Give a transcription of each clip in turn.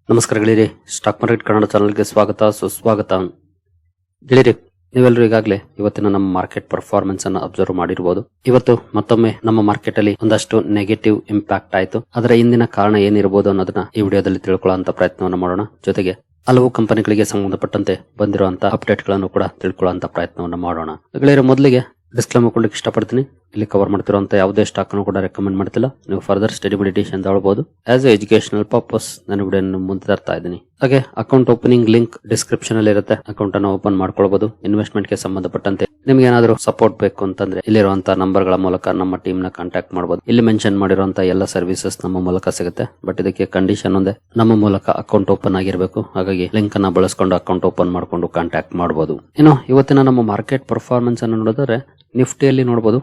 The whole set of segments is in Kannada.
ನಮಸ್ಕಾರ ಗೆಳೆಯರಿ, ಸ್ಟಾಕ್ ಮಾರ್ಕೆಟ್ ಕನ್ನಡ ಚಾನಲ್ಗೆ ಸ್ವಾಗತ ಸುಸ್ವಾಗತ. ಗೆಳೆಯರಿ, ನೀವೆಲ್ಲರೂ ಈಗಾಗಲೇ ಇವತ್ತಿನ ನಮ್ಮ ಮಾರ್ಕೆಟ್ ಪರ್ಫಾರ್ಮೆನ್ಸ್ ಅನ್ನು ಅಬ್ಸರ್ವ್ ಮಾಡಿರಬಹುದು. ಇವತ್ತು ಮತ್ತೊಮ್ಮೆ ನಮ್ಮ ಮಾರ್ಕೆಟ್ ಅಲ್ಲಿ ಒಂದಷ್ಟು ನೆಗೆಟಿವ್ ಇಂಪ್ಯಾಕ್ಟ್ ಆಯಿತು. ಅದರ ಹಿಂದಿನ ಕಾರಣ ಏನಿರಬಹುದು ಅನ್ನೋದನ್ನ ಈ ವಿಡಿಯೋದಲ್ಲಿ ತಿಳ್ಕೊಳ್ಳುವಂತ ಪ್ರಯತ್ನವನ್ನು ಮಾಡೋಣ. ಜೊತೆಗೆ ಹಲವು ಕಂಪನಿಗಳಿಗೆ ಸಂಬಂಧಪಟ್ಟಂತೆ ಬಂದಿರುವಂತಹ ಅಪ್ಡೇಟ್ ಗಳನ್ನು ಕೂಡ ತಿಳ್ಕೊಳ್ಳುವಂತ ಪ್ರಯತ್ನವನ್ನು ಮಾಡೋಣ. ಗೆಳೆಯರು, ಮೊದಲಿಗೆ ಡಿಸ್ಕ್ಲೇಮರ್ ಕೊಡ್ಲಿಕ್ಕೆ ಇಷ್ಟಪಡ್ತೀನಿ. ಇಲ್ಲಿ ಕವರ್ ಮಾಡ್ತಿರುವಂತ ಯಾವುದೇ ಸ್ಟಾಕ್ ಅನ್ನು ಕೂಡ ರೆಕಮೆಂಡ್ ಮಾಡ್ತಿಲ್ಲ. ನೀವು ಫರ್ದರ್ ಸ್ಟಡಿ ಮೆಡಿಟೇಷನ್ ತಗೊಳ್ಬಹುದು. ಆಸ್ ಎ ಎಜುಕೇಶನಲ್ ಪರ್ಪಸ್ ನಾನು ವಿಡಿಯೋನ ಮುಂದೆ ತರ್ತಾ ಇದ್ದೀನಿ. ಹಾಗೆ ಅಕೌಂಟ್ ಓಪನಿಂಗ್ ಲಿಂಕ್ ಡಿಸ್ಕ್ರಿಪ್ಷನ್ ಅಲ್ಲಿ ಇರುತ್ತೆ. ಅಕೌಂಟ್ ಅನ್ನು ಓಪನ್ ಮಾಡ್ಕೊಳ್ಬಹುದು. ಇನ್ವೆಸ್ಟ್ಮೆಂಟ್ ಗೆ ಸಂಬಂಧಪಟ್ಟಂತೆ ನಿಮ್ಗೆ ಏನಾದರೂ ಸಪೋರ್ಟ್ ಬೇಕು ಅಂತಂದ್ರೆ ಇಲ್ಲಿರುವಂತಹ ನಂಬರ್ ಗಳ ಮೂಲಕ ನಮ್ಮ ಟೀಮ್ ನ ಕಾಂಟ್ಯಾಕ್ಟ್ ಮಾಡಬಹುದು. ಇಲ್ಲಿ ಮೆನ್ಷನ್ ಮಾಡಿರುವಂತಹ ಎಲ್ಲ ಸರ್ವಿಸಸ್ ನಮ್ಮ ಮೂಲಕ ಸಿಗುತ್ತೆ. ಬಟ್ ಇದಕ್ಕೆ ಕಂಡೀಷನ್ ಒಂದೇ, ನಮ್ಮ ಮೂಲಕ ಅಕೌಂಟ್ ಓಪನ್ ಆಗಿರಬೇಕು. ಹಾಗಾಗಿ ಲಿಂಕ್ ಅನ್ನ ಬಳಸ್ಕೊಂಡು ಅಕೌಂಟ್ ಓಪನ್ ಮಾಡ್ಕೊಂಡು ಕಾಂಟ್ಯಾಕ್ಟ್ ಮಾಡಬಹುದು. ಇನ್ನು ಇವತ್ತಿನ ನಮ್ಮ ಮಾರ್ಕೆಟ್ ಪರ್ಫಾರ್ಮೆನ್ಸ್ ಅನ್ನು ನೋಡಿದ್ರೆ ನಿಫ್ಟಿಯಲ್ಲಿ ನೋಡಬಹುದು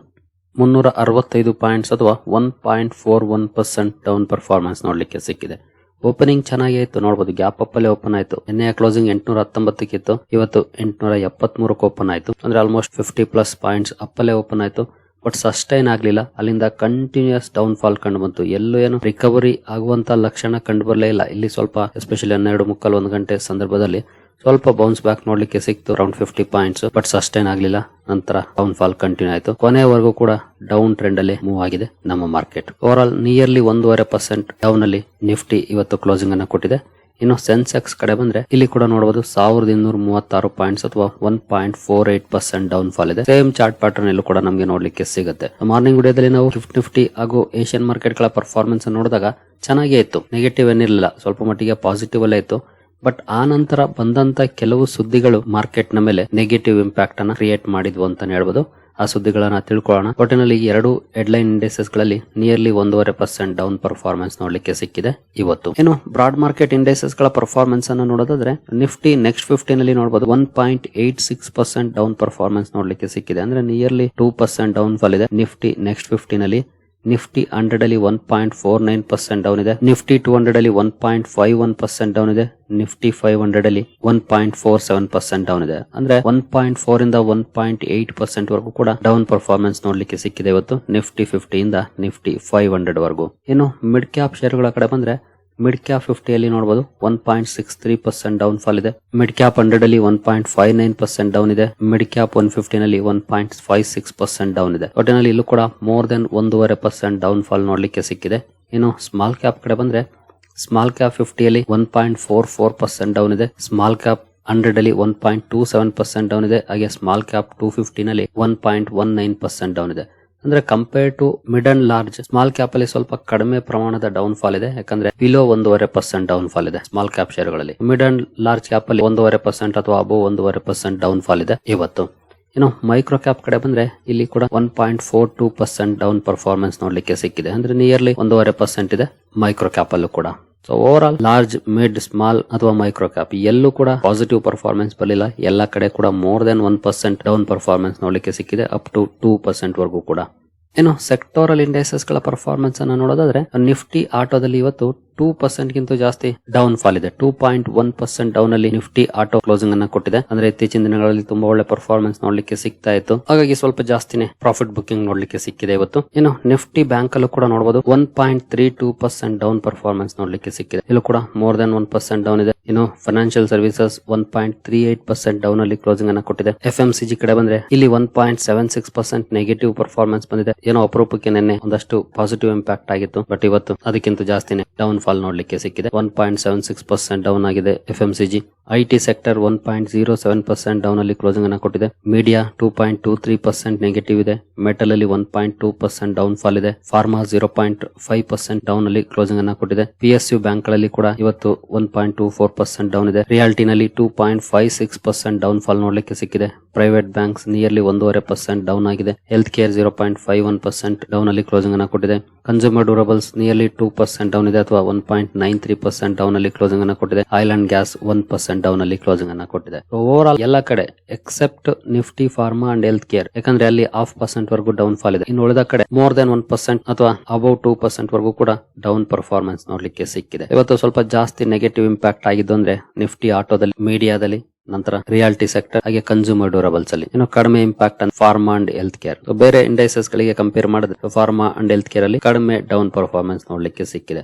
365 ಪಾಯಿಂಟ್ಸ್ ಅಥವಾ 1.41% ಡೌನ್ ಪರ್ಫಾರ್ಮೆನ್ಸ್ ನೋಡ್ಲಿಕ್ಕೆ ಸಿಕ್ಕಿದೆ. ಓಪನಿಂಗ್ ಚೆನ್ನಾಗಿ ಆಯ್ತು, ನೋಡಬಹುದು ಗ್ಯಾಪ್ ಅಪ್ ಅಲ್ಲೇ ಓಪನ್ ಆಯ್ತು. ನಿನ್ನೆ ಕ್ಲೋಸಿಂಗ್ 819 ಇತ್ತು, ಇವತ್ತು 873 ಓಪನ್ ಆಯ್ತು. ಅಂದ್ರೆ ಆಲ್ಮೋಸ್ಟ್ 50+ ಪಾಯಿಂಟ್ಸ್ ಅಪ್ ಅಲ್ಲೇ ಓಪನ್ ಆಯ್ತು. ಬಟ್ ಸಸ್ಟೈನ್ ಆಗ್ಲಿಲ್ಲ. ಅಲ್ಲಿಂದ ಕಂಟಿನ್ಯೂಸ್ ಡೌನ್ ಫಾಲ್ ಕಂಡು ಬಂತು. ಎಲ್ಲೂ ಏನು ರಿಕವರಿ ಆಗುವಂತ ಲಕ್ಷಣ ಕಂಡು ಬರಲೇ ಇಲ್ಲ. ಇಲ್ಲಿ ಸ್ವಲ್ಪ ಎಸ್ಪೆಷಲಿ 12:45 ಗಂಟೆ ಸಂದರ್ಭದಲ್ಲಿ ಸ್ವಲ್ಪ ಬೌನ್ಸ್ ಬ್ಯಾಕ್ ನೋಡ್ಲಿಕ್ಕೆ ಸಿಕ್ತು, ಅರೌಂಡ್ 50 ಪಾಯಿಂಟ್ಸ್. ಬಟ್ ಸಸ್ಟೈನ್ ಆಗ್ಲಿಲ್ಲ. ನಂತರ ಡೌನ್ ಫಾಲ್ ಕಂಟಿನ್ಯೂ ಆಯ್ತು. ಕೊನೆಯವರೆಗೂ ಕೂಡ ಡೌನ್ ಟ್ರೆಂಡ್ ಅಲ್ಲಿ ಮೂವ್ ಆಗಿದೆ ನಮ್ಮ market. Over all nearly 1.5% down ಅಲ್ಲಿ ನಿಫ್ಟಿ ಇವತ್ತು ಕ್ಲೋಸಿಂಗ್ ಅನ್ನ ಕೊಟ್ಟಿದೆ. ಇನ್ನು ಸೆನ್ಸೆಕ್ಸ್ ಕಡೆ ಬಂದ್ರೆ ಇಲ್ಲಿ ಕೂಡ ನೋಡಬಹುದು 1236 ಪಾಯಿಂಟ್ಸ್ ಅಥವಾ 1.48% ಡೌನ್ ಫಾಲ್ ಇದೆ. ಸೇಮ್ ಚಾರ್ಟ್ ಪ್ಯಾಟರ್ನ್ ಎಲ್ಲೂ ಕೂಡ ನಮಗೆ ನೋಡ್ಲಿಕ್ಕೆ ಸಿಗುತ್ತೆ. ಮಾರ್ನಿಂಗ್ ವಿಡಿಯೋದಲ್ಲಿ ನಾವು ನಿಫ್ಟಿ ಹಾಗೂ ಏಷ್ಯನ್ ಮಾರ್ಕೆಟ್ ಗಳ ಪರ್ಫಾರ್ಮೆನ್ಸ್ ನೋಡಿದಾಗ ಚೆನ್ನಾಗೇ ಇತ್ತು, ನೆಗೆಟಿವ್ ಏನಿರಲಿಲ್ಲ, ಸ್ವಲ್ಪ ಮಟ್ಟಿಗೆ ಪಾಸಿಟಿವ್ ಅಲ್ಲೇ ಇತ್ತು. ಬಟ್ ಆ ನಂತರ ಬಂದಂತ ಕೆಲವು ಸುದ್ದಿಗಳು ಮಾರ್ಕೆಟ್ ನ ಮೇಲೆ ನೆಗೆಟಿವ್ ಇಂಪ್ಯಾಕ್ಟ್ ಅನ್ನ ಕ್ರಿಯೇಟ್ ಮಾಡಿದ್ವು ಅಂತಾನೆ ಹೇಳ್ಬೋದು. ಆ ಸುದ್ದಿಗಳನ್ನ ತಿಳ್ಕೊಳ್ಳೋಣ. ಒಟ್ಟಿನಲ್ಲಿ ಎರಡು ಹೆಡ್ಲೈನ್ ಇಂಡೆಕ್ಸಸ್ ಗಳಲ್ಲಿ ನಿಯರ್ಲಿ 1.5% ಡೌನ್ ಪರ್ಫಾರ್ಮೆನ್ಸ್ ನೋಡ್ಲಿಕ್ಕೆ ಸಿಕ್ಕಿದೆ ಇವತ್ತು. ಇನ್ನು ಬ್ರಾಡ್ ಮಾರ್ಕೆಟ್ ಇಂಡೆಕ್ಸಸ್ ಗಳ ಪರ್ಫಾರ್ಮೆನ್ಸ್ ಅನ್ನು ನೋಡೋದಾದ್ರೆ ನಿಫ್ಟಿ ನೆಕ್ಸ್ಟ್ 50 ನಲ್ಲಿ ನೋಡಬಹುದು 1.86% ಡೌನ್ ಪರ್ಫಾರ್ಮೆನ್ಸ್ ನೋಡ್ಲಿಕ್ಕೆ ಸಿಕ್ಕಿದೆ. ಅಂದ್ರೆ ನಿಯರ್ಲಿ 2% ಡೌನ್ ಫಾಲ್ ಇದೆ. ನಿಫ್ಟಿ ನೆಕ್ಸ್ಟ್ 50 ನಲ್ಲಿ ನಿಫ್ಟಿ 100 ಅಲ್ಲಿ 1.49% ಡೌನ್ ಇದೆ. ನಿಫ್ಟಿ 200 ಅಲ್ಲಿ 1.51% ಡೌನ್ ಇದೆ. ನಿಫ್ಟಿ 500 ಅಲ್ಲಿ 1.47% ಡೌನ್ ಇದೆ. ಅಂದ್ರೆ 1.4 ಇಂದ 1.8% ವರೆಗೂ ಕೂಡ ಡೌನ್ ಪರ್ಫಾರ್ಮೆನ್ಸ್ ನೋಡ್ಲಿಕ್ಕೆ ಸಿಕ್ಕಿದೆ ಇವತ್ತು ನಿಫ್ಟಿ 50 ಇಂದ ನಿಫ್ಟಿ 500 ವರೆಗೂ. ಇನ್ನು ಮಿಡ್ ಕ್ಯಾಪ್ ಶೇರ್ ಗಳ ಕಡೆ ಬಂದ್ರೆ ಮಿಡ್ ಕ್ಯಾಪ್ 50 ಅಲ್ಲಿ ನೋಡಬಹುದು 1.63% ಡೌನ್ ಫಾಲ್ ಇದೆ. ಮಿಡ್ ಕ್ಯಾಪ್ 100 ಅಲ್ಲಿ 1.59% ಡೌನ್ ಇದೆ. ಮಿಡ್ ಕ್ಯಾಪ್ 150 ನಲ್ಲಿ 1.56% ಡೌನ್ ಇದೆ. ಒಟ್ಟಿನಲ್ಲಿ ಇಲ್ಲೂ ಕೂಡ ಮೋರ್ ದೆನ್ 1.5% ಡೌನ್ ಫಾಲ್ ನೋಡ್ಲಿಕ್ಕೆ ಸಿಕ್ಕಿದೆ. ಇನ್ನು ಸ್ಮಾಲ್ ಕ್ಯಾಪ್ ಕಡೆ ಬಂದ್ರೆ ಸ್ಮಾಲ್ ಕ್ಯಾಪ್ 50 ಅಲ್ಲಿ 1.44% ಡೌನ್ ಇದೆ. ಸ್ಮಾಲ್ ಕ್ಯಾಪ್ 100 ಅಲ್ಲಿ 1.27% ಡೌನ್ ಇದೆ. ಹಾಗೆ ಸ್ಮಾಲ್ ಕ್ಯಾಪ್ 250 ನಲ್ಲಿ 1.19% ಡೌನ್ ಇದೆ. ಅಂದ್ರೆ compare to mid and large small cap ಅಲ್ಲಿ ಸ್ವಲ್ಪ ಕಡಿಮೆ ಪ್ರಮಾಣದ ಡೌನ್ ಫಾಲ್ ಇದೆ. ಯಾಕಂದ್ರೆ ಬಿಲೋ 1.5% ಡೌನ್ ಫಾಲ್ ಇದೆ ಸ್ಮಾಲ್ ಕ್ಯಾಪ್ ಶೇರ್ ಗಳಲ್ಲಿ. ಮಿಡ್ ಅಂಡ್ ಲಾರ್ಜ್ ಕ್ಯಾಪ್ ಅಲ್ಲಿ 1.5% ಅಥವಾ ಅಬೋ 1.5% ಡೌನ್ ಫಾಲ್ ಇದೆ ಇವತ್ತು. ಇನ್ನು ಮೈಕ್ರೋ ಕ್ಯಾಪ್ ಕಡೆ ಬಂದ್ರೆ ಇಲ್ಲಿ ಕೂಡ 1.42% ಡೌನ್ ಪರ್ಫಾರ್ಮೆನ್ಸ್ ನೋಡ್ಲಿಕ್ಕೆ ಸಿಕ್ಕಿದೆ. ಅಂದ್ರೆ ನಿಯರ್ಲಿ 1.5% ಇದೆ ಮೈಕ್ರೋ ಕ್ಯಾಪ್ ಅಲ್ಲೂ ಕೂಡ. So over all large, mid, small ಅಥವಾ ಮೈಕ್ರೋ ಕ್ಯಾಪ್ ಎಲ್ಲೂ ಕೂಡ ಪಾಸಿಟಿವ್ ಪರ್ಫಾರ್ಮೆನ್ಸ್ ಬರಲಿಲ್ಲ. ಎಲ್ಲ ಕಡೆ ಕೂಡ ಮೋರ್ ದೆನ್ 1% ಡೌನ್ ಪರ್ಫಾರ್ಮೆನ್ಸ್ ನೋಡ್ಲಿಕ್ಕೆ ಸಿಕ್ಕಿದೆ, ಅಪ್ ಟು 2% ವರೆಗೂ ಕೂಡ. ಇನ್ನು ಸೆಕ್ಟೋರಲ್ ಇಂಡೆಕ್ಸಸ್ ಗಳ ಪರ್ಫಾರ್ಮೆನ್ಸ್ ಅನ್ನ ನೋಡೋದಾದ್ರೆ ನಿಫ್ಟಿ ಆಟೋದಲ್ಲಿ ಇವತ್ತು 2% ಗಿಂತ ಜಾಸ್ತಿ ಡೌನ್ ಫಾಲ್ ಇದೆ. 2.1% ಡೌನ್ ಅಲ್ಲಿ ನಿಫ್ಟಿ ಆಟೋ ಕ್ಲೋಸಿಂಗ್ ಅನ್ನ ಕೊಟ್ಟಿದೆ. ಅಂದ್ರೆ ಇತ್ತೀಚಿನ ದಿನಗಳಲ್ಲಿ ತುಂಬಾ ಒಳ್ಳೆ ಪರ್ಫಾರ್ಮೆನ್ಸ್ ನೋಡ್ಲಿಕ್ಕೆ ಸಿಗ್ತಾ ಇತ್ತು. ಹಾಗಾಗಿ ಸ್ವಲ್ಪ ಜಾಸ್ತಿನೇ ಪ್ರಾಫಿಟ್ ಬುಕಿಂಗ್ ನೋಡ್ಲಿಕ್ಕೆ ಸಿಕ್ಕಿದೆ ಇವತ್ತು. ಇನ್ನು ನಿಫ್ಟಿ ಬ್ಯಾಂಕ್ ಅಲ್ಲೂ ಕೂಡ ನೋಡಬಹುದು 1.32% ಡೌನ್ ಪರ್ಫಾರ್ಮೆನ್ಸ್ ನೋಡ್ಲಿಕ್ಕೆ ಸಿಕ್ಕಿದೆ. ಇಲ್ಲೂ ಕೂಡ ಮೋರ್ ದೆನ್ 1% ಡೌನ್ ಇದೆ. ಇನ್ನು ಫೈನಾನ್ಷಿಯಲ್ ಸರ್ವಿಸಸ್ 1.38% ಡೌನ್ ಅಲ್ಲಿ ಕ್ಲೋಸಿಂಗ್ ಅನ್ನ ಕೊಟ್ಟಿದೆ. FMCG ಕಡೆ ಬಂದ್ರೆ ಇಲ್ಲಿ 1.76% ನೆಗೆಟಿವ್ ಪರ್ಫಾರ್ಮೆನ್ಸ್ ಬಂದಿದೆ. ಏನೋ ಅಪರೂಪಕ್ಕೆ ನಿನ್ನೆ ಒಂದಷ್ಟು ಪಾಸಿಟಿವ್ ಇಂಪ್ಯಾಕ್ಟ್ ಆಗಿತ್ತು. ಬಟ್ ಇವತ್ತು ಅದಕ್ಕಿಂತ ಜಾಸ್ತಿನೇ ಡೌನ್ ಫಾಲ್ ನೋಡ್ಲಿಕ್ಕೆ ಸಿಕ್ಕಿದೆ. 1.76% ಡೌನ್ ಆಗಿದೆ FMCG. IT ಸೆಕ್ಟರ್ 1.07% ಡೌನ್ ಅಲ್ಲಿ ಕ್ಲೋಸಿಂಗ್ ಅನ್ನ ಕೊಟ್ಟಿದೆ. ಮೀಡಿಯಾ 2.23% ನೆಗೆಟಿವ್ ಇದೆ. ಮೆಟಲ್ ಅಲ್ಲಿ 1.2% ಡೌನ್ ಫಾಲ್ ಇದೆ. ಫಾರ್ಮಾ 0.5% ಡೌನ್ ಅಲ್ಲಿ ಕ್ಲೋಸಿಂಗ್ ಅನ್ನ ಕೊಟ್ಟಿದೆ. PSU ಬ್ಯಾಂಕ್ ಗಳಲ್ಲಿ ಕೂಡ ಇವತ್ತು 1.24% ಡೌನ್ ಇದೆ. ರಿಯಾಲ್ಟಿನಲ್ಲಿ 2.56% ಡೌನ್ ಫಾಲ್ ನೋಡ್ಲಿಕ್ಕೆ ಸಿಕ್ಕಿದೆ. ಪ್ರೈವೇಟ್ ಬ್ಯಾಂಕ್ಸ್ ನಿಯರ್ಲಿ 1.5% ಡೌನ್ ಆಗಿದೆ. ಹೆಲ್ತ್ ಕೇರ್ 0.51% ಡೌನ್ ಅಲ್ಲಿ ಕ್ಲೋಸಿಂಗ್ ಅನ್ನ ಕೊಟ್ಟಿದೆ. ಕನ್ಸ್ಯೂಮರ್ ಡ್ಯೂರಬಲ್ಸ್ ನಿಯರ್ಲಿ 2% ಡೌನ್ ಇದೆ ಅಥವಾ 1.93% ಡೌನ್ ಅಲ್ಲಿ ಕ್ಲೋಸಿಂಗ್ ಅನ್ನ ಕೊಟ್ಟಿದೆ. ಆಯಿಲ್ ಅಂಡ್ ಗ್ಯಾಸ್ 1% ಡೌನ್ ಅಲ್ಲಿ ಕ್ಲೋಸಿಂಗ್ ಅನ್ನ ಕೊಟ್ಟಿದೆ. ಓವರ್ ಆಲ್ ಎಲ್ಲ ಕಡೆ except Nifty, pharma and health care, ಯಾಕಂದ್ರೆ ಅಲ್ಲಿ 0.5% ವರೆಗೂ ಡೌನ್ ಫಾಲ್ ಇದೆ. ಇನ್ನು ಉಳಿದ ಕಡೆ ಮೋರ್ ದೆನ್ 1% ಅಥವಾ ಅಬೌವ್ 2% ವರೆಗೂ ಕೂಡ ಡೌನ್ ಪರ್ಫಾರ್ಮೆನ್ಸ್ ನೋಡ್ಲಿಕ್ಕೆ ಸಿಕ್ಕಿದೆ. ಇವತ್ತು ಸ್ವಲ್ಪ ಜಾಸ್ತಿ ನೆಗೆಟಿವ್ ಇಂಪ್ಯಾಕ್ಟ್ ಆಗಿದ್ದು ಅಂದ್ರೆ ನಿಫ್ಟಿ ಆಟೋದಲ್ಲಿ, ಮೀಡಿಯಾದಲ್ಲಿ, ನಂತರ ರಿಯಾಲಿಟಿ ಸೆಕ್ಟರ್ ಹಾಗೆ ಕನ್ಸ್ಯೂಮರ್ ಡ್ಯೂರಬಲ್ಸ್ ಅಲ್ಲಿ ಇನ್ನು ಕಡಿಮೆ impact pharma and health care. ಬೇರೆ ಇಂಡೈಸಸ್ ಗಳಿಗೆ ಕಂಪೇರ್ ಮಾಡಿದ್ರೆ ಫಾರ್ಮಾ ಅಂಡ್ ಹೆಲ್ತ್ ಕೇರ್ ಅಲ್ಲಿ ಕಡಿಮೆ ಡೌನ್ ಪರ್ಫಾರ್ಮೆನ್ಸ್ ನೋಡ್ಲಿಕ್ಕೆ ಸಿಕ್ಕಿದೆ.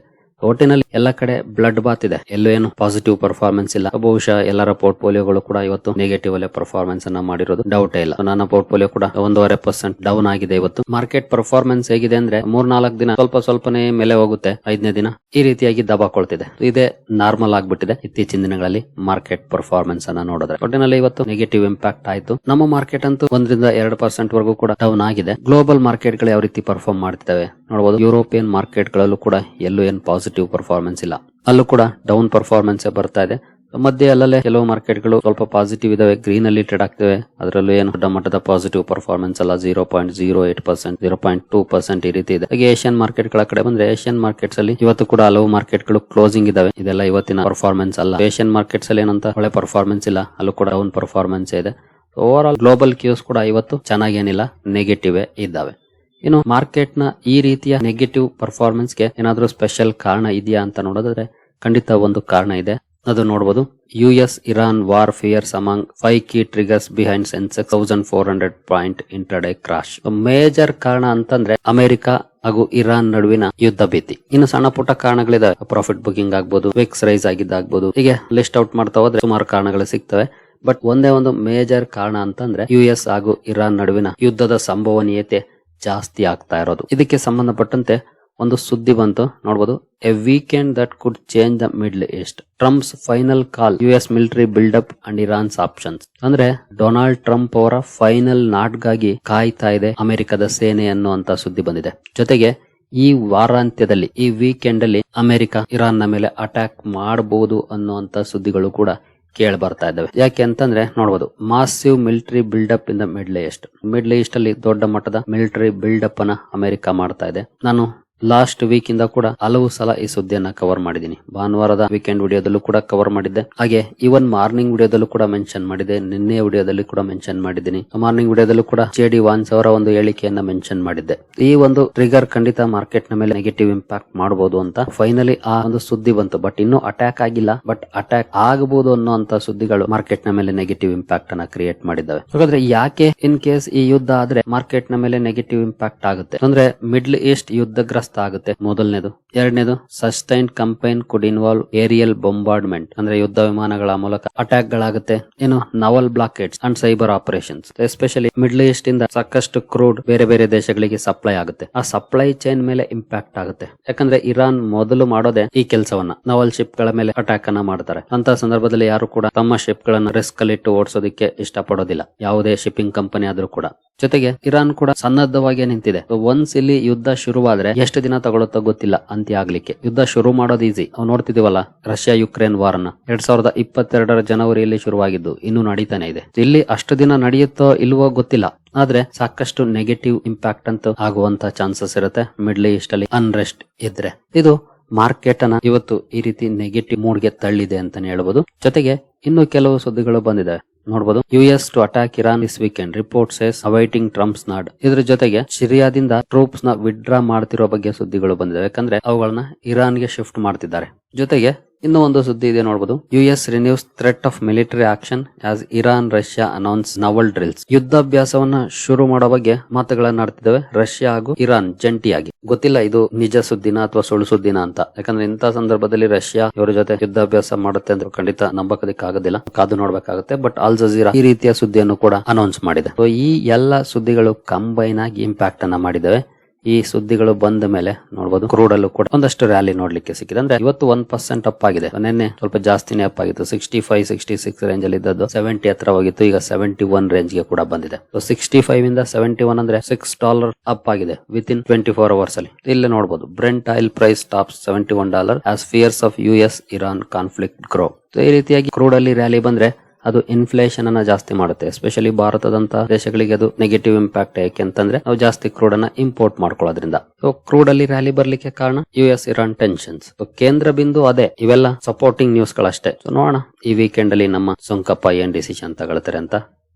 ಒಟ್ಟಿನಲ್ಲಿ ಎಲ್ಲ ಕಡೆ ಬ್ಲಡ್ ಬಾತ್ ಇದೆ, ಎಲ್ಲೂ ಏನು ಪಾಸಿಟಿವ್ ಪರ್ಫಾರ್ಮೆನ್ಸ್ ಇಲ್ಲ. ಬಹುಶಃ ಎಲ್ಲರ ಪೋರ್ಟ್ಫೋಲಿಯೋಗಳು ಕೂಡ ಇವತ್ತು ನೆಗೆಟಿವ್ ಅಲ್ಲೇ ಪರ್ಫಾರ್ಮೆನ್ಸ್ ಅನ್ನ ಮಾಡಿರೋದು ಡೌಟೇ ಇಲ್ಲ. ನನ್ನ ಪೋರ್ಟ್ಫೋಲಿಯೋ ಕೂಡ 1.5% ಡೌನ್ ಆಗಿದೆ ಇವತ್ತು. ಮಾರ್ಕೆಟ್ ಪರ್ಫಾರ್ಮೆನ್ಸ್ ಹೇಗಿದೆ ಅಂದ್ರೆ 3-4 ದಿನ ಸ್ವಲ್ಪನೇ ಮೇಲೆ ಹೋಗುತ್ತೆ, 5ನೇ ದಿನ ಈ ರೀತಿಯಾಗಿ ದಬಾಕೊಳ್ತಿದೆ. ಇದೇ ನಾರ್ಮಲ್ ಆಗ್ಬಿಟ್ಟಿದೆ ಇತ್ತೀಚಿನ ದಿನಗಳಲ್ಲಿ ಮಾರ್ಕೆಟ್ ಪರ್ಫಾರ್ಮೆನ್ಸ್ ಅನ್ನ ನೋಡಿದ್ರೆ. ಒಟ್ಟಿನಲ್ಲಿ ಇವತ್ತು ನೆಗೆಟಿವ್ ಇಂಪ್ಯಾಕ್ಟ್ ಆಯ್ತು. ನಮ್ಮ ಮಾರ್ಕೆಟ್ ಅಂತೂ 1-2% ವರೆಗೂ ಕೂಡ ಡೌನ್ ಆಗಿದೆ. ಗ್ಲೋಬಲ್ ಮಾರ್ಕೆಟ್ ಗಳು ಯಾವ ರೀತಿ ಪರ್ಫಾರ್ಮ್ ಮಾಡ್ತಿದ್ದಾವೆ ನೋಡಬಹುದು. ಯುರೋಪಿಯನ್ ಮಾರ್ಕೆಟ್ ಗಳಲ್ಲೂ ಕೂಡ ಎಲ್ಲೂ ಏನು ಪಾಸಿಟಿವ್ ಪರ್ಫಾರ್ಮೆನ್ಸ್ ಇಲ್ಲ, ಅಲ್ಲೂ ಕೂಡ ಡೌನ್ ಪರ್ಫಾರ್ಮೆನ್ಸ್ ಬರ್ತಾ ಇದೆ. ಮಧ್ಯೆ ಅಲ್ಲೇ ಕೆಲವು ಮಾರ್ಕೆಟ್ ಗಳು ಸ್ವಲ್ಪ ಪಾಸಿಟಿವ್ ಇದಾವೆ, ಗ್ರೀನ್ ಅಲ್ಲಿ ಟ್ರೇಡ್ ಆಗ್ತವೆ. ಅದರಲ್ಲೂ ಏನು ದೊಡ್ಡ ಮಟ್ಟದ ಪಾಸಿಟಿವ್ ಪರ್ಫಾರ್ಮೆನ್ಸ್ ಅಲ್ಲ, 0.08%, 0.2% ಈ ರೀತಿ ಇದೆ. ಹಾಗೆ ಏಷ್ಯನ್ ಮಾರ್ಕೆಟ್ ಗಳ ಕಡೆ ಬಂದ್ರೆ ಏಷ್ಯನ್ ಮಾರ್ಕೆಟ್ಸ್ ಅಲ್ಲಿ ಇವತ್ತು ಕೂಡ ಹಲವು ಮಾರ್ಕೆಟ್ ಗಳು ಕ್ಲೋಸಿಂಗ್ ಇದಾವೆ. ಇದೆಲ್ಲ ಇವತ್ತಿನ ಪರ್ಫಾರ್ಮೆನ್ಸ್ ಅಲ್ಲ. ಏಷ್ಯನ್ ಮಾರ್ಕೆಟ್ಸ್ ಅಲ್ಲಿ ಏನಂತ ಒಳ್ಳೆ ಪರ್ಫಾರ್ಮೆನ್ಸ್ ಇಲ್ಲ, ಅಲ್ಲೂ ಕೂಡ ಡೌನ್ ಪರ್ಫಾರ್ಮೆನ್ಸ್ ಇದೆ. ಓವರ್ ಆಲ್ ಗ್ಲೋಬಲ್ ಕ್ಯೂಸ್ ಕೂಡ ಇವತ್ತು ಚೆನ್ನಾಗೇನಿಲ್ಲ, ನೆಗೆಟಿವ್ ಇದ್ದಾವೆ. ಇನ್ನು ಮಾರ್ಕೆಟ್ ನ ಈ ರೀತಿಯ ನೆಗೆಟಿವ್ ಪರ್ಫಾರ್ಮೆನ್ಸ್ ಗೆ ಏನಾದ್ರೂ ಸ್ಪೆಷಲ್ ಕಾರಣ ಇದೆಯಾ ಅಂತ ನೋಡೋದಾದ್ರೆ ಖಂಡಿತ ಒಂದು ಕಾರಣ ಇದೆ. ಅದು ನೋಡಬಹುದು, US Iran war fierce among 5 key triggers behind Sensex 1400 point intraday crash. Major ಕಾರಣ ಅಂತಂದ್ರೆ ಅಮೆರಿಕ ಹಾಗೂ ಇರಾನ್ ನಡುವಿನ ಯುದ್ಧ ಭೀತಿ. ಇನ್ನು ಸಣ್ಣ ಪುಟ್ಟ ಕಾರಣಗಳಿದಾವೆ, ಪ್ರಾಫಿಟ್ ಬುಕಿಂಗ್ ಆಗ್ಬಹುದು, ವಿಕ್ಸ್ ರೈಸ್ ಆಗಿದ್ದಾಗಬಹುದು. ಹೀಗೆ ಲಿಸ್ಟ್ ಔಟ್ ಮಾಡ್ತಾ ಹೋದ್ರೆ ಸುಮಾರು ಕಾರಣಗಳು ಸಿಗ್ತವೆ. ಬಟ್ ಒಂದೇ ಒಂದು ಮೇಜರ್ ಕಾರಣ ಅಂತಂದ್ರೆ US ಹಾಗೂ ಇರಾನ್ ನಡುವಿನ ಯುದ್ಧದ ಸಂಭವನೀಯತೆ ಜಾಸ್ತಿ ಆಗ್ತಾ ಇರೋದು. ಇದಕ್ಕೆ ಸಂಬಂಧಪಟ್ಟಂತೆ ಒಂದು ಸುದ್ದಿ ಬಂತು ನೋಡಬಹುದು. A weekend that could change the middle east, Trump's final call US military buildup and Iran's options. ಅಂದ್ರೆ ಡೊನಾಲ್ಡ್ ಟ್ರಂಪ್ ಅವರ ಫೈನಲ್ ನಾಟ್ಗಾಗಿ ಕಾಯ್ತಾ ಇದೆ ಅಮೆರಿಕದ ಸೇನೆ ಅನ್ನುವಂತ ಸುದ್ದಿ ಬಂದಿದೆ. ಜೊತೆಗೆ ಈ ವಾರಾಂತ್ಯದಲ್ಲಿ, ಈ ವೀಕೆಂಡ್ ಅಲ್ಲಿ ಅಮೆರಿಕ ಇರಾನ್ ನ ಮೇಲೆ ಅಟ್ಯಾಕ್ ಮಾಡಬಹುದು ಅನ್ನುವಂತ ಸುದ್ದಿಗಳು ಕೂಡ ಕೇಳಿ ಬರ್ತಾ ಇದ್ದಾವೆ. ಯಾಕೆ ಅಂತಂದ್ರೆ ನೋಡಬಹುದು, massive military buildup in the middle East ಅಲ್ಲಿ ದೊಡ್ಡ ಮಟ್ಟದ ಮಿಲಿಟರಿ ಬಿಲ್ಡಪ್ ಅನ್ನ ಅಮೆರಿಕ ಮಾಡ್ತಾ ಇದೆ. ನಾನು ಲಾಸ್ಟ್ ವೀಕ್ ಇಂದ ಕೂಡ ಹಲವು ಸಲ ಈ ಸುದ್ದಿಯನ್ನ ಕವರ್ ಮಾಡಿದ್ದೀನಿ. ಭಾನುವಾರದ ವೀಕೆಂಡ್ ವಿಡಿಯೋದಲ್ಲೂ ಕೂಡ ಕವರ್ ಮಾಡಿದ್ದೆ, ಹಾಗೆ ಇವನ್ ಮಾರ್ನಿಂಗ್ ವಿಡಿಯೋದಲ್ಲೂ ಕೂಡ ಮೆನ್ಷನ್ ಮಾಡಿದೆ, ನಿನ್ನೆ ವಿಡಿಯೋದಲ್ಲಿ ಕೂಡ ಮೆನ್ಷನ್ ಮಾಡಿದ್ದೀನಿ. ಮಾರ್ನಿಂಗ್ ವಿಡಿಯೋದಲ್ಲೂ ಕೂಡ JD ವಾನ್ಸ್ ಅವರ ಒಂದು ಹೇಳಿಕೆಯನ್ನ ಮೆನ್ಷನ್ ಮಾಡಿದ್ದೆ. ಈ ಒಂದು ಟ್ರಿಗರ್ ಖಂಡಿತ ಮಾರ್ಕೆಟ್ ನ ಮೇಲೆ ನೆಗೆಟಿವ್ ಇಂಪ್ಯಾಕ್ಟ್ ಮಾಡಬಹುದು ಅಂತ ಫೈನಲಿ ಆ ಒಂದು ಸುದ್ದಿ ಬಂತು. ಬಟ್ ಇನ್ನೂ ಅಟ್ಯಾಕ್ ಆಗಿಲ್ಲ, ಬಟ್ ಅಟ್ಯಾಕ್ ಆಗಬಹುದು ಅನ್ನುವಂತ ಸುದ್ದಿಗಳು ಮಾರ್ಕೆಟ್ ನ ಮೇಲೆ ನೆಗೆಟಿವ್ ಇಂಪ್ಯಾಕ್ಟ್ ಅನ್ನ ಕ್ರಿಯೇಟ್ ಮಾಡಿದ್ದಾವೆ. ಹಾಗಾದ್ರೆ ಯಾಕೆ ಇನ್ ಕೇಸ್ ಈ ಯುದ್ಧ ಆದ್ರೆ ಮಾರ್ಕೆಟ್ ನ ಮೇಲೆ ನೆಗೆಟಿವ್ ಇಂಪ್ಯಾಕ್ಟ್ ಆಗುತ್ತೆ ಅಂದ್ರೆ, ಮಿಡ್ಲ್ ಈಸ್ಟ್ ಯುದ್ಧಗ್ರಸ್ತ ಆಗುತ್ತೆ ಮೊದಲನೇದು. ಎರಡನೇದು, sustained campaign could involve aerial bombardment, ಅಂದ್ರೆ ಯುದ್ಧ ವಿಮಾನಗಳ ಮೂಲಕ ಅಟ್ಯಾಕ್ ಗಳಾಗುತ್ತೆ. ಏನು naval blockades and cyber operations. Especially middle east ಇಂದ ಸಾಕಷ್ಟು ಕ್ರೂಡ್ ಬೇರೆ ಬೇರೆ ದೇಶಗಳಿಗೆ ಸಪ್ಲೈ ಆಗುತ್ತೆ. ಆ ಸಪ್ಲೈ ಚೈನ್ ಮೇಲೆ ಇಂಪ್ಯಾಕ್ಟ್ ಆಗುತ್ತೆ. ಯಾಕಂದ್ರೆ ಇರಾನ್ ಮೊದಲು ಮಾಡೋದೇ ಈ ಕೆಲಸವನ್ನ, ನವಲ್ ಶಿಪ್ ಗಳ ಮೇಲೆ ಅಟ್ಯಾಕ್ ಅನ್ನ ಮಾಡ್ತಾರೆ. ಅಂತ ಸಂದರ್ಭದಲ್ಲಿ ಯಾರು ಕೂಡ ತಮ್ಮ ಶಿಪ್ ಗಳನ್ನ ರಿಸ್ಕ್ ಅಲ್ಲಿ ಇಟ್ಟು ಓಡಿಸೋದಕ್ಕೆ ಇಷ್ಟಪಡೋದಿಲ್ಲ, ಯಾವುದೇ ಶಿಪ್ಪಿಂಗ್ ಕಂಪನಿ ಆದ್ರೂ ಕೂಡ. ಜೊತೆಗೆ ಇರಾನ್ ಕೂಡ ಸನ್ನದ್ಧವಾಗಿ ನಿಂತಿದೆ. ಒನ್ಸ್ ಇಲ್ಲಿ ಯುದ್ಧ ಶುರುವಾದ್ರೆ ಎಷ್ಟು ದಿನ ತಗೊಳುತ್ತೋ ಗೊತ್ತಿಲ್ಲ ಅಂತ್ಯ ಆಗ್ಲಿಕ್ಕೆ. ಯುದ್ಧ ಶುರು ಮಾಡೋದು ಈಸಿ. ನಾವು ನೋಡ್ತಿದೀವಲ್ಲ ರಷ್ಯಾ ಯುಕ್ರೇನ್ ವಾರ್ ಅನ್ನ 2022 ಜನವರಿಯಲ್ಲಿ ಶುರುವಾಗಿದ್ದು ಇನ್ನೂ ನಡೀತಾನೆ ಇದೆ. ಇಲ್ಲಿ ಅಷ್ಟು ದಿನ ನಡೆಯುತ್ತೋ ಇಲ್ವೋ ಗೊತ್ತಿಲ್ಲ, ಆದ್ರೆ ಸಾಕಷ್ಟು ನೆಗೆಟಿವ್ ಇಂಪ್ಯಾಕ್ಟ್ ಅಂತೂ ಆಗುವಂತ ಚಾನ್ಸಸ್ ಇರುತ್ತೆ ಮಿಡ್ಲ್ ಈಸ್ಟ್ ಅಲ್ಲಿ ಅನ್ರೆಸ್ಟ್ ಇದ್ರೆ. ಇದು ಮಾರ್ಕೆಟ್ ಅನ್ನ ಇವತ್ತು ಈ ರೀತಿ ನೆಗೆಟಿವ್ ಮೂಡ್ ಗೆ ತಳ್ಳಿದೆ ಅಂತಾನೆ ಹೇಳ್ಬೋದು. ಜೊತೆಗೆ ಇನ್ನು ಕೆಲವು ಸುದ್ದಿಗಳು ಬಂದಿದೆ ನೋಡಬಹುದು. US to attack Iran this weekend, report says awaiting Trump's nod. ಇದ್ರ ಜೊತೆಗೆ ಸಿರಿಯಾದಿಂದ ಟ್ರೂಪ್ಸ್ ನ ವಿಡ್ರಾ ಮಾಡ್ತಿರೋ ಬಗ್ಗೆ ಸುದ್ದಿಗಳು ಬಂದಿದೆ. ಯಾಕಂದ್ರೆ ಅವುಗಳನ್ನ ಇರಾನ್ಗೆ ಶಿಫ್ಟ್ ಮಾಡ್ತಿದ್ದಾರೆ. ಜೊತೆಗೆ ಇನ್ನೂ ಒಂದು ಸುದ್ದಿ ಇದೆ ನೋಡಬಹುದು. US renews threat of military action as Iran Russia announce naval drills. ಯುದ್ಧಾಭ್ಯಾಸವನ್ನ ಶುರು ಮಾಡೋ ಬಗ್ಗೆ ಮಾತುಗಳನ್ನ ಆಡ್ತಿದ್ದಾವೆ ರಷ್ಯಾ ಹಾಗೂ ಇರಾನ್ ಜಂಟಿಯಾಗಿ. ಗೊತ್ತಿಲ್ಲ ಇದು ನಿಜ ಸುದ್ದಿನ ಅಥವಾ ಸುಳ್ಳು ಸುದ್ದಿನ ಅಂತ. ಯಾಕಂದ್ರೆ ಇಂತಹ ಸಂದರ್ಭದಲ್ಲಿ ರಷ್ಯಾ ಇವರ ಜೊತೆ ಯುದ್ಧಾಭ್ಯಾಸ ಮಾಡುತ್ತೆ ಅಂತ ಖಂಡಿತ ನಂಬಕದಕ್ಕೆ ಆಗೋದಿಲ್ಲ, ಕಾದು ನೋಡ್ಬೇಕಾಗುತ್ತೆ. ಬಟ್ ಅಲ್ ಜಜೀರಾ ಈ ರೀತಿಯ ಸುದ್ದಿಯನ್ನು ಕೂಡ ಅನೌನ್ಸ್ ಮಾಡಿದೆ. ಸೊ ಈ ಎಲ್ಲ ಸುದ್ದಿಗಳು ಕಂಬೈನ್ ಆಗಿ ಇಂಪ್ಯಾಕ್ಟ್ ಅನ್ನ ಮಾಡಿದವೆ. ಈ ಸುದ್ದಿಗಳು ಬಂದ ಮೇಲೆ ನೋಡಬಹುದು ಕ್ರೂಡ್ ಅಲ್ಲೂ ಕೂಡ ಒಂದಷ್ಟು ರ್ಯಾಲಿ ನೋಡ್ಲಿಕ್ಕೆ ಸಿಕ್ಕಿದೆ. ಅಂದ್ರೆ ಇವತ್ತು 1% ಅಪ್ ಆಗಿದೆ. ನಿನ್ನೆ ಸ್ವಲ್ಪ ಜಾಸ್ತಿನೇ ಅಪ್ ಆಗಿತ್ತು. 65-66 ರೇಂಜ್ ಅಲ್ಲಿ ಇದ್ದದ್ದು 70 ಹತ್ರ ಹೋಗಿತ್ತು. ಈಗ 71 ರೇಂಜ್ ಗೆ ಕೂಡ ಬಂದಿದೆ. 65 ಇಂದ 71 ಅಂದ್ರೆ $6 ಅಪ್ ಆಗಿದೆ ವಿತ್ ಇನ್ 24 ಅವರ್ಸ್ ಅಲ್ಲಿ. ಇಲ್ಲೇ ನೋಡಬಹುದು Brent oil price tops $71 as fears of US Iran conflict grow. ಈ ರೀತಿಯಾಗಿ ಕ್ರೂಡ್ ಅಲ್ಲಿ ರ್ಯಾಲಿ ಬಂದ್ರೆ ಅದು ಇನ್ಫ್ಲೇಷನ್ ಅನ್ನ ಜಾಸ್ತಿ ಮಾಡುತ್ತೆ. ಎಸ್ಪೆಷಲಿ ಭಾರತದಂತ ದೇಶಗಳಿಗೆ ಅದು ನೆಗೆಟಿವ್ ಇಂಪ್ಯಾಕ್ಟ್. ಯಾಕೆ ಅಂತಂದ್ರೆ ನಾವು ಜಾಸ್ತಿ ಕ್ರೂಡ್ ಅನ್ನ ಇಂಪೋರ್ಟ್ ಮಾಡ್ಕೊಳ್ಳೋದ್ರಿಂದ. ಸೊ ಕ್ರೂಡ್ ಅಲ್ಲಿ ರ್ಯಾಲಿ ಬರ್ಲಿಕ್ಕೆ ಕಾರಣ US ಇರಾನ್ ಟೆನ್ಷನ್ಸ್. ಕೇಂದ್ರ ಬಿಂದು ಅದೇ, ಇವೆಲ್ಲ ಸಪೋರ್ಟಿಂಗ್ ನ್ಯೂಸ್ ಗಳಷ್ಟೇ. ಸೊ ನೋಡೋಣ ಈ ವೀಕೆಂಡ್ ಅಲ್ಲಿ ನಮ್ಮ ಸುಂಕಪ್ಪ ಏನ್ ಡಿಸಿಷನ್ ತಗೊಳ್ತಾರೆ ಅಂತ.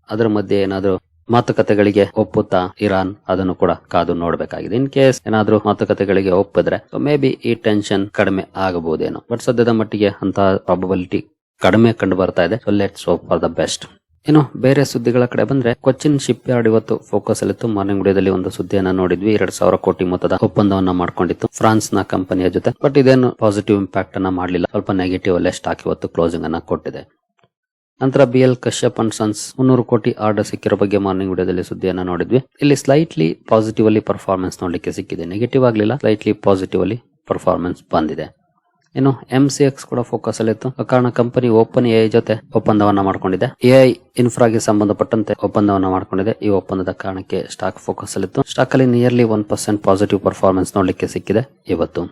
ಅದ್ರ ಮಧ್ಯೆ ಏನಾದ್ರು ಮಾತುಕತೆಗಳಿಗೆ ಒಪ್ಪುತ್ತಾ ಇರಾನ್, ಅದನ್ನು ಕೂಡ ಕಾದು ನೋಡ್ಬೇಕಾಗಿದೆ. ಇನ್ ಕೇಸ್ ಏನಾದ್ರೂ ಮಾತುಕತೆಗಳಿಗೆ ಒಪ್ಪಿದ್ರೆ ಮೇ ಬಿ ಈ ಟೆನ್ಷನ್ ಕಡಿಮೆ ಆಗಬಹುದೇನೋ. ಬಟ್ ಸದ್ಯದ ಮಟ್ಟಿಗೆ ಅಂತ ಪ್ರಾಬಬಿಲಿಟಿ ಕಡಿಮೆ ಕಂಡು ಬರ್ತಾ ಇದೆ. So let's hope for the best. ಇನ್ನು ಬೇರೆ ಸುದ್ದಿಗಳ ಕಡೆ ಬಂದ್ರೆ ಕೊಚ್ಚಿನ್ ಶಿಪ್ ಯಾರ್ಡ್ ಇವತ್ತು ಫೋಕಸ್ ಅಲ್ಲಿತ್ತು. ಮಾರ್ನಿಂಗ್ ವಿಡಿಯೋದಲ್ಲಿ ಒಂದು ಸುದ್ದಿಯನ್ನ ನೋಡಿದ್ವಿ. 2,000 ಕೋಟಿ ಮೊತ್ತದ ಒಪ್ಪಂದವನ್ನ ಮಾಡ್ಕೊಂಡಿತ್ತು ಫ್ರಾನ್ಸ್ ನ ಕಂಪನಿಯ ಜೊತೆ. ಬಟ್ ಇದೇನು ಪಾಸಿಟಿವ್ ಇಂಪ್ಯಾಕ್ಟ್ ಅನ್ನ ಮಾಡಲಿಲ್ಲ. ಸ್ವಲ್ಪ ನೆಗೆಟಿವ್ ಅಲ್ಲೇ ಸ್ಟಾಕ್ ಇವತ್ತು ಕ್ಲೋಸಿಂಗ್ ಅನ್ನ ಕೊಟ್ಟಿದೆ. ನಂತರ BL ಕಶ್ಯಪ್ ಅಂಡ್ ಸನ್ಸ್ 300 ಕೋಟಿ ಆರ್ಡರ್ ಸಿಕ್ಕಿರೋ ಬಗ್ಗೆ ಮಾರ್ನಿಂಗ್ ವಿಡಿಯೋದಲ್ಲಿ ಸುದ್ದಿಯನ್ನ ನೋಡಿದ್ವಿ. ಇಲ್ಲಿ ಸ್ಲೈಟ್ಲಿ ಪಾಸಿಟಿವ್ ಅಲ್ಲಿ ಪರ್ಫಾರ್ಮೆನ್ಸ್ ನೋಡ್ಲಿಕ್ಕೆ ಸಿಕ್ಕಿದೆ. ನೆಗೆಟಿವ್ ಆಗ್ಲಿಲ್ಲ, ಸ್ಲೈಟ್ಲಿ ಪಾಸಿಟಿವ್ ಅಲ್ಲಿ ಪರ್ಫಾರ್ಮೆನ್ಸ್ ಬಂದಿದೆ. ಇನ್ನು MCX ಕೂಡ ಫೋಕಸ್ ಅಲ್ಲಿತ್ತು. ಕಾರಣ ಕಂಪನಿ ಓಪನ್ AI ಜೊತೆ ಒಪ್ಪಂದವನ್ನ ಮಾಡ್ಕೊಂಡಿದೆ. AI ಇನ್ಫ್ರಾಗೆ ಸಂಬಂಧಪಟ್ಟಂತೆ ಒಪ್ಪಂದವನ್ನ ಮಾಡ್ಕೊಂಡಿದೆ. ಈ ಒಪ್ಪಂದದ ಕಾರಣಕ್ಕೆ ಸ್ಟಾಕ್ ಫೋಕಸ್ ಅಲ್ಲಿತ್ತು. ಸ್ಟಾಕ್ ಅಲ್ಲಿ ನಿಯರ್ಲಿ 1% ಪಾಸಿಟಿವ್ ಪರ್ಫಾರ್ಮೆನ್ಸ್ ನೋಡ್ಲಿಕ್ಕೆ ಸಿಕ್ಕಿದೆ ಇವತ್ತು.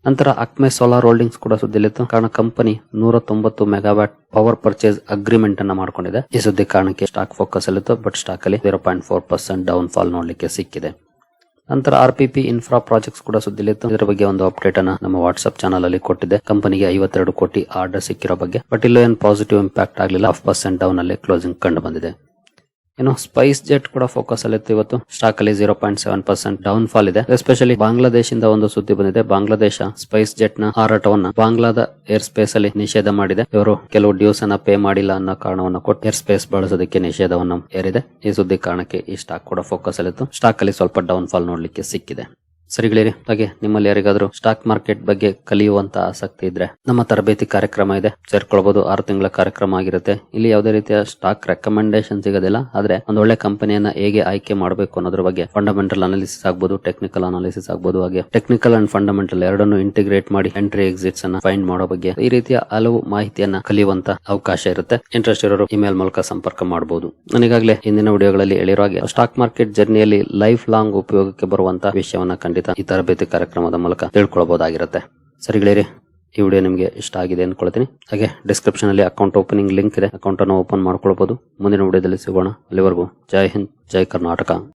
ನಂತರ ಅಕ್ಮೆ ಸೋಲಾರ್ ಹೋಲ್ಡಿಂಗ್ಸ್ ಕೂಡ ಸುದ್ದಿಲಿತ್ತು. ಕಾರಣ company 190 megawatt power purchase agreement ಅನ್ನ ಮಾಡ್ಕೊಂಡಿದೆ. ಈ ಸುದ್ದಿ ಕಾರಣಕ್ಕೆ ಸ್ಟಾಕ್ ಫೋಕಸ್ ಅಲ್ಲಿತ್ತು. ಬಟ್ ಸ್ಟಾಕ್ ಅಲ್ಲಿ 0.4% ಡೌನ್ ಫಾಲ್ ನೋಡ್ಲಿಕ್ಕೆ ಸಿಕ್ಕಿದೆ. ನಂತರ RPP ಇನ್ಫ್ರಾ ಪ್ರಾಜೆಕ್ಟ್ಸ್ ಕೂಡ ಸುದ್ದಿಲಿತ್ತು. ಇದರ ಬಗ್ಗೆ ಒಂದು ಅಪ್ಡೇಟ್ ಅನ್ನ ನಮ್ಮ ವಾಟ್ಸ್ಆಪ್ ಚಾನಲ್ ಅಲ್ಲಿ ಕೊಟ್ಟಿದೆ. ಕಂಪನಿಗೆ 52 ಕೋಟಿ ಆರ್ಡರ್ ಸಿಕ್ಕಿರೋ ಬಗ್ಗೆ. ಬಟ್ ಇಲ್ಲೂ ಏನು ಪಾಸಿಟಿವ್ ಇಂಪ್ಯಾಕ್ಟ್ ಆಗಲಿಲ್ಲ. 1% ಡೌನ್ ಅಲ್ಲಿ ಕ್ಲೋಸಿಂಗ್ ಕಂಡು ಬಂದಿದೆ. ಇನ್ನು ಸ್ಪೈಸ್ ಜೆಟ್ ಕೂಡ ಫೋಕಸ್ ಅಲ್ಲಿತ್ತು. ಇವತ್ತು ಸ್ಟಾಕ್ ಅಲ್ಲಿ 0.7% ಡೌನ್ ಫಾಲ್ ಇದೆ. ಎಸ್ಪೆಷಲಿ ಬಾಂಗ್ಲಾದೇಶದಿಂದ ಒಂದು ಸುದ್ದಿ ಬಂದಿದೆ. ಬಾಂಗ್ಲಾದೇಶ ಸ್ಪೈಸ್ ಜೆಟ್ ನ ಹಾರಾಟವನ್ನ ಬಾಂಗ್ಲಾದ ಏರ್ ಸ್ಪೇಸ್ ಅಲ್ಲಿ ನಿಷೇಧ ಮಾಡಿದೆ. ಇವರು ಕೆಲವು ಡ್ಯೂಸ್ ಅನ್ನ ಪೇ ಮಾಡಿಲ್ಲ ಅನ್ನೋ ಕಾರಣವನ್ನು ಕೊಟ್ಟು ಏರ್ ಸ್ಪೇಸ್ ಬಳಸೋದಕ್ಕೆ ನಿಷೇಧವನ್ನು ಹೇರಿದೆ. ಈ ಸುದ್ದಿ ಕಾರಣಕ್ಕೆ ಈ ಸ್ಟಾಕ್ ಕೂಡ ಫೋಕಸ್ ಅಲ್ಲಿತ್ತು. ಸ್ಟಾಕ್ ಅಲ್ಲಿ ಸ್ವಲ್ಪ ಡೌನ್ ಫಾಲ್ ನೋಡ್ಲಿಕ್ಕೆ ಸಿಕ್ಕಿದೆ. ಸರಿಗಳಿರಿ. ಹಾಗೆ ನಿಮ್ಮಲ್ಲಿ ಯಾರಿಗಾದ್ರೂ ಸ್ಟಾಕ್ ಮಾರ್ಕೆಟ್ ಬಗ್ಗೆ ಕಲಿಯುವಂತ ಆಸಕ್ತಿ ಇದ್ರೆ ನಮ್ಮ ತರಬೇತಿ ಕಾರ್ಯಕ್ರಮ ಇದೆ, ಸೇರ್ಕೊಳ್ಬಹುದು. 6 ತಿಂಗಳ ಕಾರ್ಯಕ್ರಮ ಆಗಿರುತ್ತೆ. ಇಲ್ಲಿ ಯಾವುದೇ ರೀತಿಯ ಸ್ಟಾಕ್ ರೆಕಮೆಂಡೇಶನ್ ಸಿಗೋದಿಲ್ಲ. ಆದ್ರೆ ಒಂದು ಒಳ್ಳೆ ಕಂಪನಿಯನ್ನ ಹೇಗೆ ಆಯ್ಕೆ ಮಾಡಬೇಕು ಅನ್ನೋದ್ರ ಬಗ್ಗೆ ಫಂಡಮೆಂಟಲ್ ಅನಾಲಿಸಿಸ್ ಆಗ್ಬಹುದು, ಟೆಕ್ನಿಕಲ್ ಅನಾಲಿಸಿಸ್ ಆಗ್ಬಹುದು. ಹಾಗೆ ಟೆಕ್ನಿಕಲ್ ಅಂಡ್ ಫಂಡಮೆಂಟಲ್ ಎರಡನ್ನು ಇಂಟಿಗ್ರೇಟ್ ಮಾಡಿ ಎಂಟ್ರಿ ಎಕ್ಸಿಟ್ಸ್ ಅನ್ನ ಫೈಂಡ್ ಮಾಡೋ ಬಗ್ಗೆ ಈ ರೀತಿಯ ಹಲವು ಮಾಹಿತಿಯನ್ನ ಕಲಿಯುವಂತ ಅವಕಾಶ ಇರುತ್ತೆ. ಇಂಟ್ರೆಸ್ಟ್ ಇರೋರು ಇಮೇಲ್ ಮೂಲಕ ಸಂಪರ್ಕ ಮಾಡಬಹುದು. ನಾನೀಗಾಗಲೇ ಹಿಂದಿನ ವಿಡಿಯೋಗಳಲ್ಲಿ ಹೇಳಿರೋ ಹಾಗೆ ಸ್ಟಾಕ್ ಮಾರ್ಕೆಟ್ ಜರ್ನಿಯಲ್ಲಿ ಲೈಫ್ ಲಾಂಗ್ ಉಪಯೋಗಕ್ಕೆ ಬರುವಂತ ವಿಷಯವನ್ನ ಈ ತರಬೇತಿ ಕಾರ್ಯಕ್ರಮದ ಮೂಲಕ ತಿಳ್ಕೊಳ್ಬಹುದಾಗಿರುತ್ತೆ. ಸರಿಗಳಿರಿ. ಈ ವಿಡಿಯೋ ನಿಮಗೆ ಇಷ್ಟ ಆಗಿದೆ ಅನ್ಕೊಳ್ತೀನಿ. ಹಾಗೆ ಡಿಸ್ಕ್ರಿಪ್ಷನ್ ಅಲ್ಲಿ ಅಕೌಂಟ್ ಓಪನಿಂಗ್ ಲಿಂಕ್ ಇದೆ. ಅಕೌಂಟ್ ಅನ್ನು ಓಪನ್ ಮಾಡ್ಕೊಳ್ಬಹುದು. ಮುಂದಿನ ವಿಡಿಯೋದಲ್ಲಿ ಸಿಗೋಣ. ಅಲ್ಲಿವರೆಗೂ ಜೈ ಹಿಂದ್, ಜೈ ಕರ್ನಾಟಕ.